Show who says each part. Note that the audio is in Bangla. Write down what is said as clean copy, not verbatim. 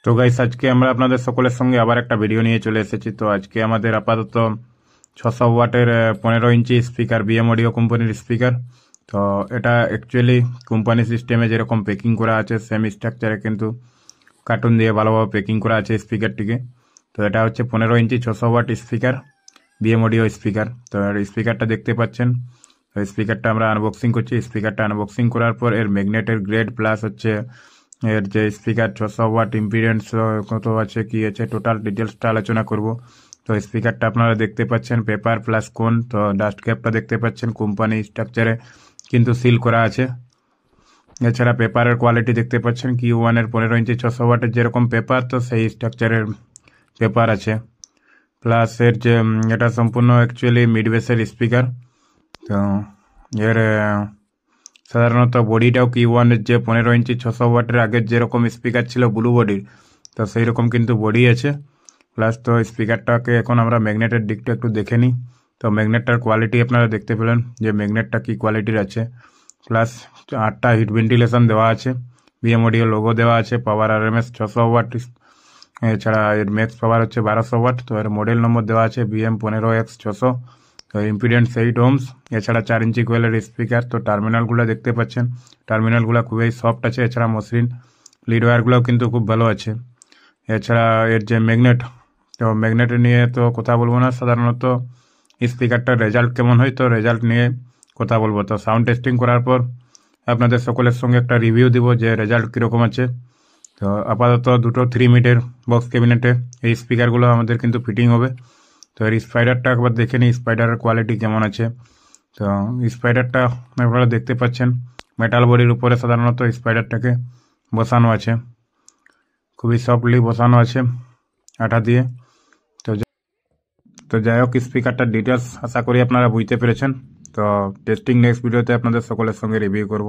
Speaker 1: তো গাইস, আজকে আমরা আপনাদের সকলের সঙ্গে আবার একটা ভিডিও নিয়ে চলে এসেছি। তো আজকে আমাদের আপাতত 600 ওয়াটের 15 ইঞ্চি স্পিকার, বিএম অডিও কোম্পানির স্পিকার। তো এটা অ্যাকচুয়ালি কোম্পানি সিস্টেমে যেরকম প্যাকিং করা আছে সেম স্ট্রাকচারে কিন্তু কার্টুন দিয়ে ভালোভাবে প্যাকিং করা আছে স্পিকারটিকে। তো এটা হচ্ছে 15 inch 600 watt speaker, BM audio speaker. তো স্পিকারটা দেখতে পাচ্ছেন। তো স্পিকারটা আমরা আনবক্সিং করছি। স্পিকারটা আনবক্সিং করার পর এর ম্যাগনেটের গ্রেড প্লাস হচ্ছে এর যে স্পিকার 600 ওয়াট ইম্পিডেন্স কত আছে কি আছে টোটাল ডিটেলসটা আলোচনা করব। তো স্পিকারটা আপনারা দেখতে পাচ্ছেন পেপার প্লাস কোন। তো ডাস্ট ক্যাপটা দেখতে পাচ্ছেন কোম্পানি স্ট্রাকচারে কিন্তু সিল করা আছে। এছাড়া পেপারের কোয়ালিটি দেখতে পাচ্ছেন Q1 এর 15 ইঞ্চি 600 ওয়াটের যেরকম পেপার, তো সেই স্ট্রাকচারের পেপার আছে। প্লাস এর যে এটা সম্পূর্ণ অ্যাকচুয়ালি মিড বেসের স্পিকার। তো এর সাধারণত বডিটাও Q1 এর যে 15 ইঞ্চি 600 ওয়াটের আগের যেরকম স্পিকার ছিল ব্লু বডির, তো সেই রকম কিন্তু বডি আছে। প্লাস তো স্পিকারটাকে এখন আমরা ম্যাগনেটের দিকটা একটু দেখে নিই। তো ম্যাগনেটটার কোয়ালিটি আপনারা দেখতে পেলেন যে ম্যাগনেটটা কি কোয়ালিটির আছে। প্লাস 8টা হিট ভেন্টিলেশন দেওয়া আছে, বিএম অডিও লোগো দেওয়া আছে, পাওয়ার RMS 600 ওয়াট। এছাড়া এর ম্যাক্স পাওয়ার হচ্ছে 1200 ওয়াট। তো এর মডেল নম্বর দেওয়া আছে BM15X600। তো ইম্পিডেন্স 8 ohms। এছাড়া 4 ইঞ্চি কোয়েলের স্পিকার। তো টার্মিনালগুলো দেখতে পাচ্ছেন, টার্মিনালগুলো খুবই সফট আছে। এছাড়া মসৃণ লিড ওয়্যারগুলোও কিন্তু খুব ভালো আছে। এছাড়া এর যে ম্যাগনেট, তো ম্যাগনেট নিয়ে তো কথা বলবো না, সাধারণত স্পিকারটার রেজাল্ট কেমন হয় তো রেজাল্ট নিয়ে কথা বলবো। তো সাউন্ড টেস্টিং করার পর আপনাদের সকলের সঙ্গে একটা রিভিউ দিব যে রেজাল্ট কীরকম আছে। তো আপাতত দুটো 3 মিটার বক্স ক্যাবিনেটে এই স্পিকারগুলো আমাদের কিন্তু ফিটিং হবে। তো এর স্পাইডারটা একবার দেখে নিই স্পাইডারের কোয়ালিটি কেমন আছে। তো স্পাইডারটা আপনারা দেখতে পাচ্ছেন মেটাল বডির উপরে সাধারণত স্পাইডারটাকে বসানো আছে, খুবই সফটলি বসানো আছে আঠা দিয়ে। তো তো যাই হোক, স্পিকারটার ডিটেলস আশা করি আপনারা বুঝতে পেরেছেন। তো টেস্টিং নেক্সট ভিডিওতে আপনাদের সকলের সঙ্গে রিভিউ করব।